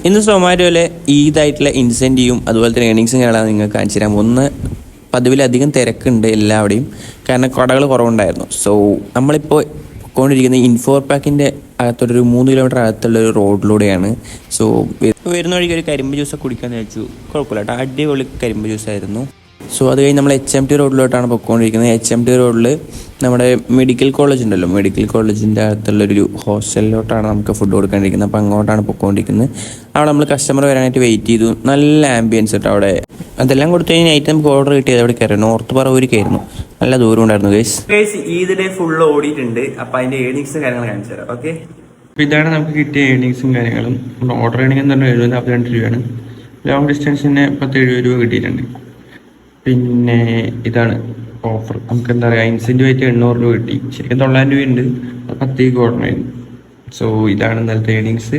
ഇന്ന് സൊമാറ്റോയിലെ ഈദായിട്ടുള്ള ഇൻസെൻറ്റീവും അതുപോലെ തന്നെ ഏണിങ്സും കാണാൻ നിങ്ങൾക്ക് കാണിച്ചു തരാം. ഒന്ന്, പതിവിലധികം തിരക്കുണ്ട് എല്ലാവിടെയും, കാരണം കടകൾ കുറവുണ്ടായിരുന്നു. സോ നമ്മളിപ്പോൾ പോയിക്കൊണ്ടിരിക്കുന്ന ഇൻഫോർ പാക്കിൻ്റെ അകത്തോട്ടൊരു 3 കിലോമീറ്റർ അകത്തുള്ളൊരു റോഡിലൂടെയാണ്. സോ വരുന്ന വഴിക്ക് ഒരു കരിമ്പ് ജ്യൂസൊക്കെ കുടിക്കാമെന്ന് വെച്ചു. കുഴപ്പമില്ല കേട്ടോ, അടിപൊളി കരിമ്പ് ജ്യൂസായിരുന്നു. സോ അത് കഴിഞ്ഞ് നമ്മൾ HMT റോഡിലോട്ടാണ് പൊയ്ക്കൊണ്ടിരിക്കുന്നത്. HMT റോഡിൽ നമ്മുടെ മെഡിക്കൽ കോളേജ് ഉണ്ടല്ലോ, മെഡിക്കൽ കോളേജിൻ്റെ അകത്തുള്ളൊരു ഹോസ്റ്റലിലോട്ടാണ് നമുക്ക് ഫുഡ് കൊടുക്കാണ്ടിരിക്കുന്നത്. അപ്പോൾ അങ്ങോട്ടാണ് പൊയ്ക്കൊണ്ടിരിക്കുന്നത്. അവിടെ നമ്മൾ കസ്റ്റമർ വരാനായിട്ട് വെയിറ്റ് ചെയ്തു. നല്ല ആംബിയൻസ് കേട്ടോ അവിടെ. അതെല്ലാം കൊടുത്തു കഴിഞ്ഞാൽ നൈറ്റ് നമുക്ക് ഓർഡർ കിട്ടിയത് അവിടെ കയറും, നോർത്ത് പറവൂരിക്കായിരുന്നു. നല്ല ദൂരം ഉണ്ടായിരുന്നു ഗൈസ്. ഈദ് ഡേ ഫുള്ള് ഓടിയിട്ടുണ്ട്. അപ്പോൾ അതിൻ്റെ ഏണിങ്സും കാര്യങ്ങൾ കാണിച്ചു തരാം. ഓക്കെ, അപ്പോൾ ഇതാണ് നമുക്ക് കിട്ടിയ ഏണിങ്സും കാര്യങ്ങളും. ഓർഡർ ഏണിംഗ് എന്ന് പറഞ്ഞാൽ 72 രൂപയാണ്. ലോങ് ഡിസ്റ്റൻസിന് 70 രൂപ കിട്ടിയിട്ടുണ്ട്. പിന്നെ ഇതാണ് ഓഫർ. നമുക്ക് എന്താ പറയുക, ഇൻസെൻറ്റീവായിട്ട് 800 രൂപ കിട്ടി. ശരിക്കും 900 രൂപ ഉണ്ട്, 10 ഓർഡർ ആയിരുന്നു. സോ ഇതാണ് ഇന്നലത്തെ ഏണിങ്സ്.